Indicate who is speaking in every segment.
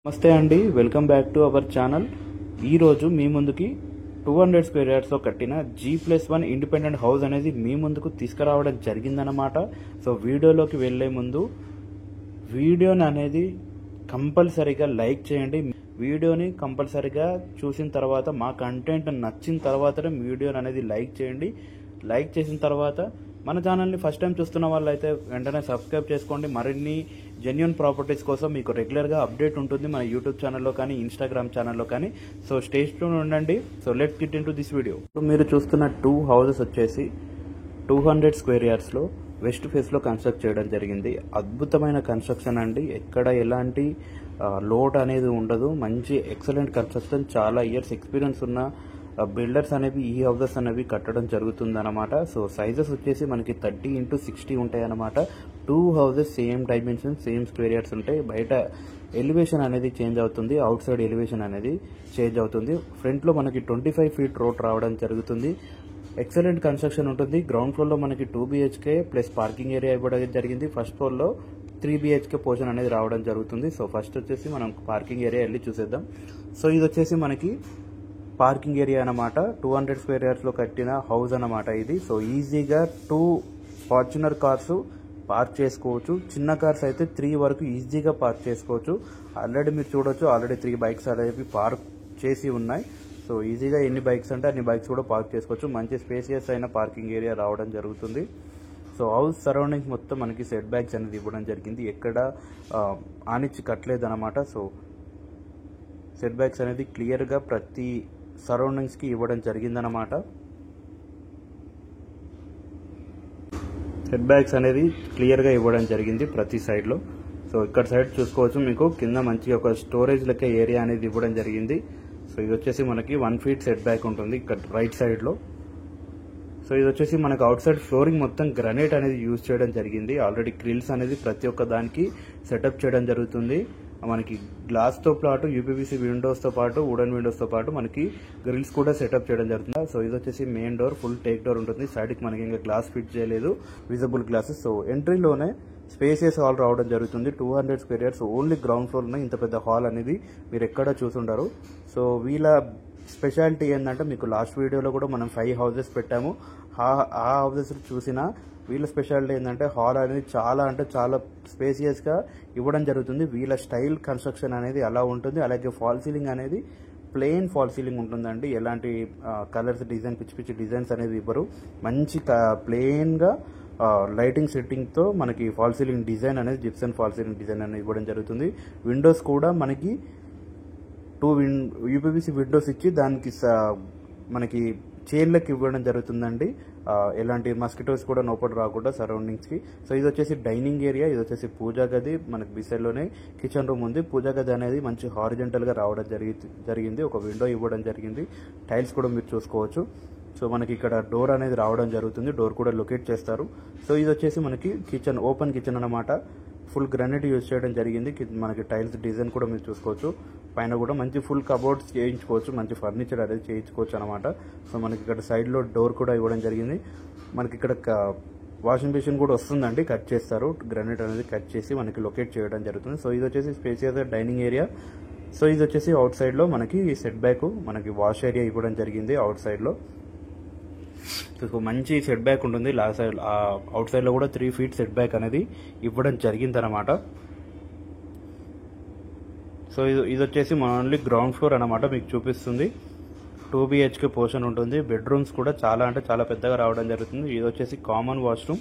Speaker 1: నమస్తే అండి, welcome back to our channel. ఈరోజు మీ ముందుకి 200 స్క్వేర్ యార్డ్స్లో కట్టిన G+1 ఇండిపెండెంట్ హౌస్ అనేది మీ ముందుకు తీసుకురావడం జరిగిందన్నమాట. సో వీడియోలోకి వెళ్లే ముందు వీడియోని అనేది కంపల్సరీగా లైక్ చేయండి. వీడియోని కంపల్సరీగా చూసిన తర్వాత మా కంటెంట్ నచ్చిన తర్వాతనే వీడియోని అనేది లైక్ చేయండి. లైక్ చేసిన తర్వాత మన ఛానల్ని ఫస్ట్ టైం చూస్తున్న వాళ్ళైతే వెంటనే సబ్స్క్రైబ్ చేసుకోండి. మరిన్ని జెన్యూన్ ప్రాపర్టీస్ కోసం మీకు రెగ్యులర్గా అప్డేట్ ఉంటుంది మన యూట్యూబ్ ఛానల్లో కానీ ఇన్స్టాగ్రామ్ ఛానల్లో కానీ. సో స్టే ట్యూన్ ఉండండి. So let's get into this video. మీరు చూస్తున్న 2 హౌసెస్ వచ్చేసి 200 స్క్వేర్ యార్డ్స్లో వెస్ట్ ఫేస్లో కన్స్ట్రక్ట్ చేయడం జరిగింది. అద్భుతమైన కన్స్ట్రక్షన్ అండి, ఎక్కడ ఎలాంటి లోడ్ అనేది ఉండదు. మంచి ఎక్సలెంట్ కన్స్ట్రక్షన్, చాలా ఇయర్స్ ఎక్స్పీరియన్స్ ఉన్న బిల్డర్స్ అనేవి ఈ హౌసెస్ అనేవి కట్టడం జరుగుతుంది అనమాట. సో సైజెస్ వచ్చేసి మనకి 30x60 ఉంటాయి అనమాట. 2 houses same dimension, same square yards ఉంటాయి. బయట ఎలివేషన్ అనేది చేంజ్ అవుతుంది, అవుట్ సైడ్ ఎలివేషన్ అనేది చేంజ్ అవుతుంది. ఫ్రంట్లో మనకి 25 ఫీట్ రోడ్ రావడం జరుగుతుంది. ఎక్సలెంట్ కన్స్ట్రక్షన్ ఉంటుంది. గ్రౌండ్ ఫ్లోర్లో మనకి 2 BHK ప్లస్ పార్కింగ్ ఏరియా ఇవ్వడం జరిగింది. ఫస్ట్ ఫ్లోర్లో 3 BHK పోర్షన్ అనేది రావడం జరుగుతుంది. సో ఫస్ట్ వచ్చేసి మనం పార్కింగ్ ఏరియా వెళ్ళి చూసేద్దాం. సో ఇది వచ్చేసి మనకి పార్కింగ్ ఏరియా అనమాట. 200 స్క్వేర్ యార్డ్స్లో కట్టిన హౌస్ అనమాట ఇది. సో ఈజీగా 2 ఫార్చునర్ కార్స్ పార్క్ చేసుకోవచ్చు. చిన్న కార్స్ అయితే 3 వరకు ఈజీగా పార్క్ చేసుకోవచ్చు. ఆల్రెడీ మీరు చూడొచ్చు, ఆల్రెడీ 3 బైక్స్ అనేవి పార్క్ చేసి ఉన్నాయి. సో ఈజీగా ఎన్ని బైక్స్ అంటే అన్ని బైక్స్ కూడా పార్క్ చేసుకోవచ్చు. మంచి స్పేసియస్ అయిన పార్కింగ్ ఏరియా రావడం జరుగుతుంది. సో హౌస్ సరౌండింగ్స్ మొత్తం మనకి సెట్ బ్యాక్స్ అనేది ఇవ్వడం జరిగింది, ఎక్కడ ఆనిచ్చి కట్టలేదు అనమాట. సో సెట్ బ్యాక్స్ అనేది క్లియర్గా ప్రతి సరౌండింగ్స్కి ఇవ్వడం జరిగిందనమాట. సెట్ బ్యాక్స్ అనేది క్లియర్గా ఇవ్వడం జరిగింది ప్రతి సైడ్లో. సో ఇక్కడ సైడ్ చూసుకోవచ్చు, మీకు కింద మంచిగా ఒక స్టోరేజ్ లెక్క ఏరియా అనేది ఇవ్వడం జరిగింది. సో ఇది వచ్చేసి మనకి 1 ఫీట్ సెట్ బ్యాక్ ఉంటుంది ఇక్కడ రైట్ సైడ్లో. సో ఇది వచ్చేసి మనకు అవుట్ సైడ్ ఫ్లోరింగ్ మొత్తం గ్రనైట్ అనేది యూజ్ చేయడం జరిగింది. ఆల్రెడీ గ్రిల్స్ అనేది ప్రతి ఒక్క దానికి సెటప్ చేయడం జరుగుతుంది. మనకి గ్లాస్తో పాటు యూపీవీసీ విండోస్తో పాటు వుడెన్ విండోస్తో పాటు మనకి గ్రిల్స్ కూడా సెటప్ చేయడం జరుగుతుంది. సో ఇది వచ్చేసి main door, full teak door ఉంటుంది. సైడ్కి మనకి ఇంకా గ్లాస్ ఫిట్ చేయలేదు, విజిబుల్ గ్లాసెస్. సో ఎంట్రీలోనే స్పేసియస్ హాల్ రావడం జరుగుతుంది. 200 స్క్వేర్ యార్డ్స్ ఓన్లీ గ్రౌండ్ ఫ్లోర్లో ఇంత పెద్ద హాల్ అనేది మీరు ఎక్కడ చూసుండరు. సో వీళ్ళ స్పెషాలిటీ ఏంటంటే, మీకు లాస్ట్ వీడియోలో కూడా మనం 5 హౌసెస్ పెట్టాము. ఆ హౌసెస్ చూసిన వీళ్ళ స్పెషాలిటీ ఏంటంటే హాల్ అనేది చాలా అంటే చాలా స్పేసియస్గా ఇవ్వడం జరుగుతుంది. వీళ్ళ స్టైల్ కన్స్ట్రక్షన్ అనేది అలా ఉంటుంది. అలాగే ఫాల్ సీలింగ్ అనేది ప్లెయిన్ ఫాల్ సీలింగ్ ఉంటుందండి. ఎలాంటి కలర్స్ డిజైన్ పిచ్చి పిచ్చి డిజైన్స్ అనేది ఇవ్వరు. మంచి ప్లెయిన్గా లైటింగ్ సెట్టింగ్తో మనకి ఫాల్ సీలింగ్ డిజైన్ అనేది జిప్సన్ ఫాల్ సీలింగ్ డిజైన్ అనేది ఇవ్వడం జరుగుతుంది. విండోస్ కూడా మనకి 2 యూపీవీసీ విండోస్ ఇచ్చి దానికి మనకి చైన్లకు ఇవ్వడం జరుగుతుందండి. ఎలాంటి మస్కిటోస్ కూడా లోపల రాకుండా సరౌండింగ్స్కి. సో ఇది వచ్చేసి డైనింగ్ ఏరియా, ఇది వచ్చేసి పూజా గది. మనకి బిసైడ్లోనే కిచెన్ రూమ్ ఉంది. పూజా గది అనేది మంచి హారిజెంటల్గా రావడం జరిగింది. ఒక విండో ఇవ్వడం జరిగింది. టైల్స్ కూడా మీరు చూసుకోవచ్చు. సో మనకి ఇక్కడ డోర్ అనేది రావడం జరుగుతుంది, డోర్ కూడా లొకేట్ చేస్తారు. సో ఇది వచ్చేసి మనకి కిచెన్, ఓపెన్ కిచెన్ అనమాట. ఫుల్ గ్రానైట్ యూజ్ చేయడం జరిగింది. మనకి టైల్స్ డిజైన్ కూడా మీరు చూసుకోవచ్చు. పైన కూడా మంచి ఫుల్ కబోర్డ్స్ చేయించుకోవచ్చు, మంచి ఫర్నిచర్ అనేది చేయించుకోవచ్చు అనమాట. సో మనకి ఇక్కడ సైడ్లో డోర్ కూడా ఇవ్వడం జరిగింది. మనకి ఇక్కడ వాషింగ్ మెషిన్ కూడా వస్తుందండి, కట్ చేస్తారు. గ్రానైట్ అనేది కట్ చేసి మనకి లొకేట్ చేయడం జరుగుతుంది. సో ఇది వచ్చేసి స్పేసియస్ డైనింగ్ ఏరియా. సో ఇది వచ్చేసి అవుట్ సైడ్లో మనకి సెట్ బ్యాక్, మనకి వాష్ ఏరియా ఇవ్వడం జరిగింది అవుట్ సైడ్లో. సో మంచి సెట్ బ్యాక్ ఉంటుంది. లాస్ట్ సైడ్ అవుట్ సైడ్లో కూడా 3 ఫీట్ సెట్ బ్యాక్ అనేది ఇవ్వడం జరిగిందనమాట. సో ఇది వచ్చేసి మన ఓన్లీ గ్రౌండ్ ఫ్లోర్ అనమాట, మీకు చూపిస్తుంది. 2 BHK పోర్షన్ ఉంటుంది. బెడ్రూమ్స్ కూడా చాలా అంటే చాలా పెద్దగా రావడం జరుగుతుంది. ఇది వచ్చేసి కామన్ వాష్రూమ్.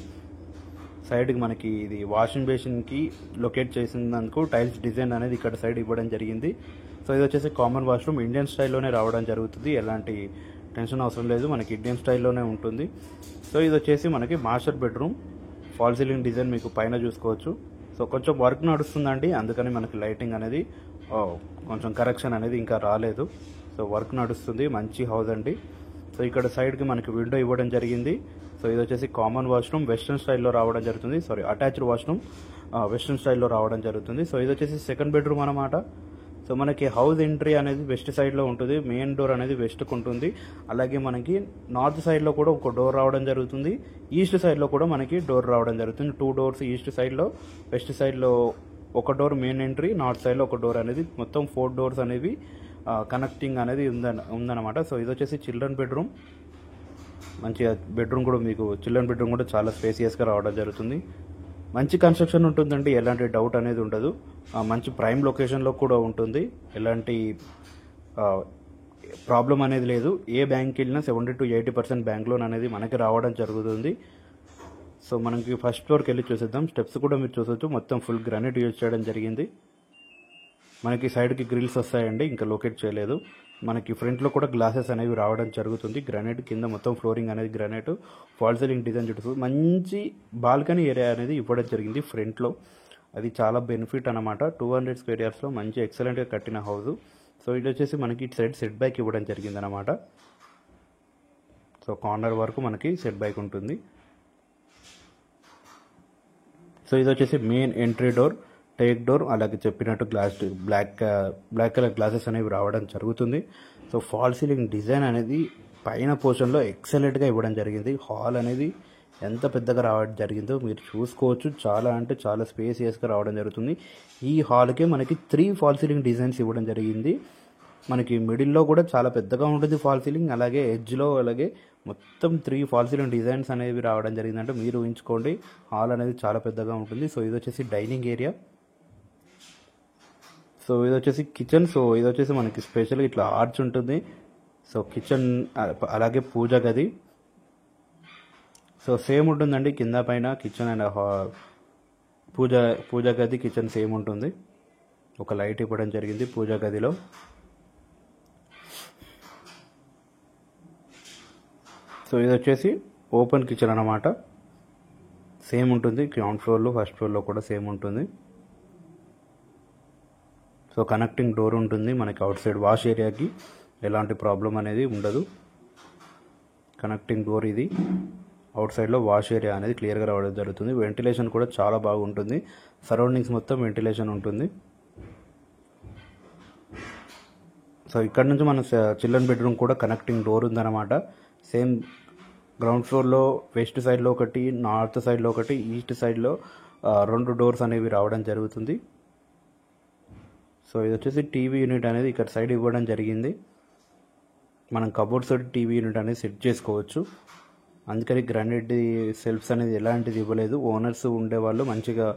Speaker 1: సైడ్కి మనకి ఇది వాషింగ్ బేసిన్కి లొకేట్ చేసినందుకు టైల్స్ డిజైన్ అనేది ఇక్కడ సైడ్ ఇవ్వడం జరిగింది. సో ఇది వచ్చేసి కామన్ వాష్రూమ్, ఇండియన్ స్టైల్లోనే రావడం జరుగుతుంది. ఎలాంటి టెన్షన్ అవసరం లేదు, మనకి ఇండియన్ స్టైల్లోనే ఉంటుంది. సో ఇది వచ్చేసి మనకి master bedroom. Fall ceiling design మీకు పైన చూసుకోవచ్చు. సో కొంచెం వర్క్ నడుస్తుందండి, అందుకని మనకి లైటింగ్ అనేది కొంచెం కరెక్షన్ అనేది ఇంకా రాలేదు. సో వర్క్ నడుస్తుంది. మంచి హౌస్ అండి. సో ఇక్కడ సైడ్కి మనకి విండో ఇవ్వడం జరిగింది. సో ఇది వచ్చేసి కామన్ వాష్రూమ్, వెస్ట్రన్ స్టైల్లో రావడం జరుగుతుంది. అటాచ్డ్ వాష్రూమ్ వెస్ట్రన్ స్టైల్లో రావడం జరుగుతుంది. సో ఇది వచ్చేసి సెకండ్ బెడ్రూమ్ అనమాట. సో మనకి హౌస్ ఎంట్రీ అనేది వెస్ట్ సైడ్లో ఉంటుంది. మెయిన్ డోర్ అనేది వెస్ట్కి ఉంటుంది. అలాగే మనకి నార్త్ సైడ్లో కూడా ఒక డోర్ రావడం జరుగుతుంది. ఈస్ట్ సైడ్లో కూడా మనకి డోర్ రావడం జరుగుతుంది. 2 డోర్స్ ఈస్ట్ సైడ్లో, వెస్ట్ సైడ్లో ఒక డోర్ మెయిన్ ఎంట్రీ, నార్త్ సైడ్లో ఒక డోర్ అనేది, మొత్తం 4 డోర్స్ అనేవి కనెక్టింగ్ అనేది ఉందన్నమాట. సో ఇది వచ్చేసి చిల్డ్రన్ బెడ్రూమ్. మంచిగా బెడ్రూమ్ కూడా మీకు చిల్డ్రన్ బెడ్రూమ్ కూడా చాలా స్పేసియస్గా రావడం జరుగుతుంది. మంచి కన్స్ట్రక్షన్ ఉంటుందండి, ఎలాంటి డౌట్ అనేది ఉండదు. మంచి ప్రైమ్ లొకేషన్లో కూడా ఉంటుంది, ఎలాంటి ప్రాబ్లం అనేది లేదు. ఏ బ్యాంక్కి వెళ్ళినా 70 to 80% బ్యాంక్ లోన్ అనేది మనకి రావడం జరుగుతుంది. సో మనకి ఫస్ట్ ఫ్లోర్కి వెళ్ళి చూసేద్దాం. స్టెప్స్ కూడా మీరు చూసొచ్చు, మొత్తం ఫుల్ గ్రానైట్ యూజ్ చేయడం జరిగింది. మనకి సైడ్కి గ్రిల్స్ వస్తాయండి, ఇంకా లొకేట్ చేయలేదు. మనకి ఫ్రంట్లో కూడా గ్లాసెస్ అనేవి రావడం జరుగుతుంది. గ్రానైట్ కింద మొత్తం ఫ్లోరింగ్ అనేది గ్రానైట్, ఫాల్ సీలింగ్ డిజైన్ చుట్టూ మంచి బాల్కనీ ఏరియా అనేది ఇవ్వడం జరిగింది ఫ్రంట్లో. అది చాలా బెనిఫిట్ అనమాట. 200 square yardsలో మంచి ఎక్సలెంట్గా కట్టిన హౌస్. సో ఇది వచ్చేసి మనకి ఇటు సైడ్ సెట్ బ్యాక్ ఇవ్వడం జరిగింది అనమాట. సో కార్నర్ వరకు మనకి సెట్ బ్యాక్ ఉంటుంది. సో ఇది వచ్చేసి main entry door, take door, అలాగే చెప్పినట్టు బ్లాక్ కలర్ గ్లాసెస్ అనేవి రావడం జరుగుతుంది. సో ఫాల్ సీలింగ్ డిజైన్ అనేది పైన పోర్షన్లో ఎక్సలెంట్గా ఇవ్వడం జరిగింది. హాల్ అనేది ఎంత పెద్దగా రావడం జరిగిందో మీరు చూసుకోవచ్చు. చాలా అంటే చాలా స్పేసియస్గా రావడం జరుగుతుంది. ఈ హాల్కే మనకి 3 ఫాల్ సీలింగ్ డిజైన్స్ ఇవ్వడం జరిగింది. మనకి మిడిల్లో కూడా చాలా పెద్దగా ఉంటుంది ఫాల్ సీలింగ్, అలాగే ఎడ్జ్లో అలాగే మొత్తం 3 ఫాల్ సీలింగ్ డిజైన్స్ అనేవి రావడం జరిగిందంటే మీరు ఊహించుకోండి, హాల్ అనేది చాలా పెద్దగా ఉంటుంది. సో ఇది వచ్చేసి డైనింగ్ ఏరియా. సో ఇది వచ్చేసి కిచెన్. సో ఇది వచ్చేసి మనకి స్పెషల్గా ఇట్లా ఆర్చ్ ఉంటుంది. సో కిచెన్ అలాగే పూజ గది. సో సేమ్ ఉంటుందండి, కింద పైన కిచెన్ అండ్ పూజ గది కిచెన్ సేమ్ ఉంటుంది. ఒక లైట్ ఇవ్వడం జరిగింది పూజ గదిలో. సో ఇది వచ్చేసి ఓపెన్ కిచెన్ అన్నమాట. సేమ్ ఉంటుంది, గ్రౌండ్ ఫ్లోర్లో ఫస్ట్ ఫ్లోర్లో కూడా సేమ్ ఉంటుంది. సో కనెక్టింగ్ డోర్ ఉంటుంది మనకి అవుట్ సైడ్ వాష్ ఏరియాకి, ఎలాంటి ప్రాబ్లం అనేది ఉండదు. కనెక్టింగ్ డోర్ ఇది. అవుట్ సైడ్లో వాష్ ఏరియా అనేది క్లియర్గా రావడం జరుగుతుంది. వెంటిలేషన్ కూడా చాలా బాగుంటుంది, సరౌండింగ్స్ మొత్తం వెంటిలేషన్ ఉంటుంది. సో ఇక్కడ నుంచి మన చిల్డ్రన్ బెడ్రూమ్ కూడా కనెక్టింగ్ డోర్ ఉందన్నమాట. సేమ్ గ్రౌండ్ ఫ్లోర్లో వెస్ట్ సైడ్లో ఒకటి, నార్త్ సైడ్లో ఒకటి, ఈస్ట్ సైడ్లో 2 డోర్స్ అనేవి రావడం జరుగుతుంది. సో ఇది వచ్చేసి టీవీ యూనిట్ అనేది ఇక్కడ సైడ్ ఇవ్వడం జరిగింది. మనం కబోర్డ్ సైడ్ టీవీ యూనిట్ అనేది సెట్ చేసుకోవచ్చు. అందుకని గ్రానైట్ సెల్ఫ్స్ అనేది ఎలాంటిది ఇవ్వలేదు. ఓనర్స్ ఉండేవాళ్ళు మంచిగా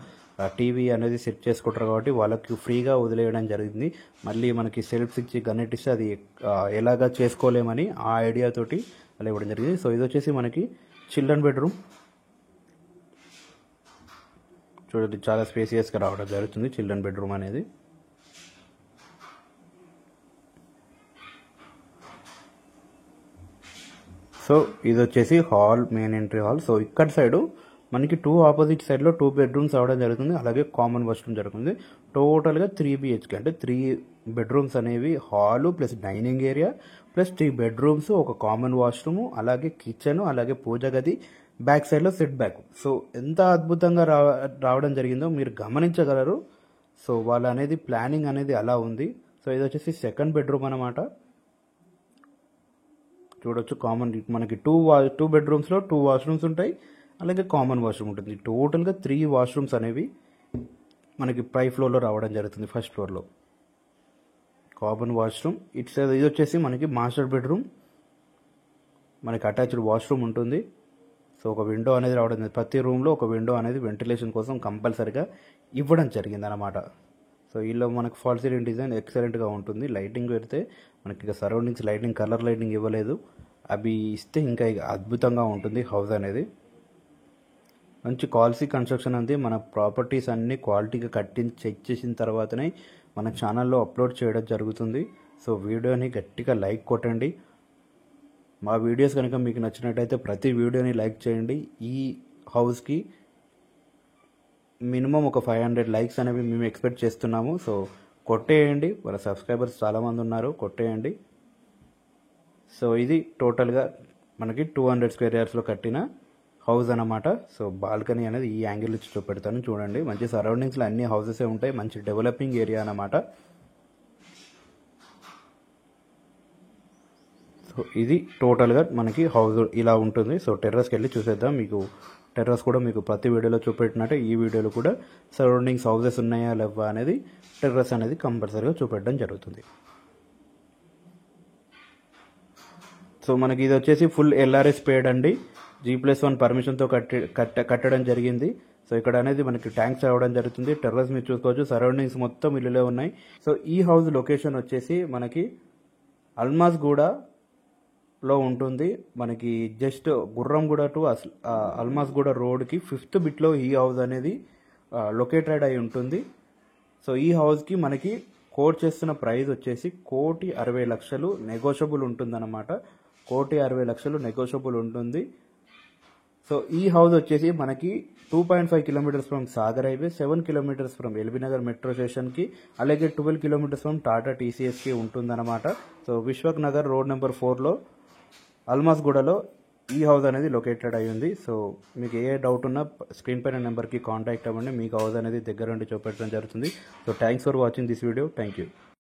Speaker 1: టీవీ అనేది సెట్ చేసుకుంటారు కాబట్టి వాళ్ళకి ఫ్రీగా వదిలేయడం జరిగింది. మళ్ళీ మనకి సెల్ఫ్స్ ఇచ్చి గ్రానైట్ ఇస్తే అది ఎలాగా చేసుకోలేమని ఆ ఐడియాతోటి అలా ఇవ్వడం జరిగింది. సో ఇది వచ్చేసి మనకి చిల్డ్రన్ బెడ్రూమ్. చూడండి చాలా స్పేసియస్గా రావడం జరుగుతుంది చిల్డ్రన్ బెడ్రూమ్ అనేది. సో ఇది వచ్చేసి hall, main entry hall. So ఇక్కడ సైడు మనకి 2 ఆపోజిట్ సైడ్లో 2 బెడ్రూమ్స్ రావడం జరుగుతుంది, అలాగే కామన్ వాష్రూమ్ జరుగుతుంది. టోటల్గా 3 BHK అంటే 3 బెడ్రూమ్స్ అనేవి, hall plus dining area plus 3 bedrooms, ఒక కామన్ వాష్రూమ్, అలాగే కిచెన్, అలాగే పూజ గది, బ్యాక్ సైడ్లో సెట్ బ్యాక్. సో ఎంత అద్భుతంగా రావడం జరిగిందో మీరు గమనించగలరు. సో వాళ్ళ అనేది ప్లానింగ్ అనేది అలా ఉంది. సో ఇది వచ్చేసి సెకండ్ బెడ్రూమ్ అనమాట. చూడొచ్చు కామన్ మనకి 2 బెడ్రూమ్స్లో 2 వాష్రూమ్స్ ఉంటాయి, అలాగే కామన్ వాష్రూమ్ ఉంటుంది. టోటల్గా 3 వాష్రూమ్స్ అనేవి మనకి పై ఫ్లోర్లో రావడం జరుగుతుంది. ఫస్ట్ ఫ్లోర్లో కామన్ వాష్రూమ్. ఇది వచ్చేసి మనకి మాస్టర్ బెడ్రూమ్. మనకి అటాచ్డ్ వాష్రూమ్ ఉంటుంది. సో ఒక విండో అనేది రావడం జరిగింది. ప్రతి రూమ్లో ఒక విండో అనేది వెంటిలేషన్ కోసం కంపల్సరీగా ఇవ్వడం జరిగింది అనమాట. సో వీళ్ళు మనకు ఫాల్ సీలింగ్ డిజైన్ ఎక్సలెంట్గా ఉంటుంది. లైటింగ్ పెడితే మనకి ఇక సరౌండింగ్స్ లైటింగ్, కలర్ లైటింగ్ ఇవ్వలేదు, అవి ఇస్తే ఇంకా అద్భుతంగా ఉంటుంది హౌస్ అనేది. మంచి క్వాలిటీ కన్స్ట్రక్షన్ అంది. మన ప్రాపర్టీస్ అన్నీ క్వాలిటీగా కట్టించి చెక్ చేసిన తర్వాతనే మన ఛానల్లో అప్లోడ్ చేయడం జరుగుతుంది. సో వీడియోని గట్టిగా లైక్ కొట్టండి. మా వీడియోస్ కనుక మీకు నచ్చినట్టయితే ప్రతి వీడియోని లైక్ చేయండి. ఈ హౌస్కి మినిమం ఒక 500 లైక్స్ అనేవి మేము ఎక్స్పెక్ట్ చేస్తున్నాము. సో కొట్టేయండి, వాళ్ళ సబ్స్క్రైబర్స్ చాలామంది ఉన్నారు, కొట్టేయండి. సో ఇది టోటల్గా మనకి 200 square yardsలో కట్టిన హౌస్ అన్నమాట. సో బాల్కనీ అనేది ఈ యాంగిల్ నుంచి చూపెడతాను చూడండి. మంచి సరౌండింగ్స్లో అన్ని హౌసెసే ఉంటాయి, మంచి డెవలపింగ్ ఏరియా అన్నమాట. సో ఇది టోటల్గా మనకి హౌస్ ఇలా ఉంటుంది. సో టెర్రస్కి వెళ్ళి చూసేద్దాం, మీకు టెర్రస్ కూడా మీకు ప్రతి వీడియోలో చూపెట్టినట్టే ఈ వీడియోలో కూడా సరౌండింగ్స్ హౌసెస్ ఉన్నాయా లేవా అనేది టెర్రస్ అనేది కంపల్సరీగా చూపెట్టడం జరుగుతుంది. సో మనకి ఇది వచ్చేసి ఫుల్ ఎల్ఆర్ఎస్ పేడ్ అండి. G+1 పర్మిషన్తో కట్టడం జరిగింది. సో ఇక్కడ అనేది మనకి ట్యాంక్స్ అవ్వడం జరుగుతుంది. టెర్రస్ మీరు చూసుకోవచ్చు, సరౌండింగ్స్ మొత్తం ఇల్లులే ఉన్నాయి. సో ఈ హౌస్ లొకేషన్ వచ్చేసి మనకి అల్మాస్గూడలో ఉంటుంది. మనకి జస్ట్ గుర్రంగూడ టు అల్మాస్గూడ రోడ్కి 5th బిట్లో ఈ హౌస్ అనేది లొకేటెడ్ అయి ఉంటుంది. సో ఈ హౌస్కి మనకి కోట్ చేస్తున్న ప్రైస్ వచ్చేసి 1,60,00,000 నెగోషియబుల్ ఉంటుందన్నమాట. 1,60,00,000 నెగోషియబుల్ ఉంటుంది. సో ఈ హౌస్ వచ్చేసి మనకి 2.5 kilometres from Sagar highway, 7 kilometres from LB Nagar metro స్టేషన్కి, అలాగే 12 కిలోమీటర్స్ ఫ్రమ్ టాటా TCSకి ఉంటుందన్నమాట. So Vishwak Nagar road number 4లో అల్మాస్గూడలో ఈ హౌస్ అనేది లొకేటెడ్ అయి ఉంది. సో మీకు ఏ డౌట్ ఉన్నా స్క్రీన్ పైన నెంబర్కి కాంటాక్ట్ అవ్వండి. మీకు హౌస్ అనేది దగ్గర నుండి చూపెట్టడం జరుగుతుంది. So thanks for watching this video. Thank you.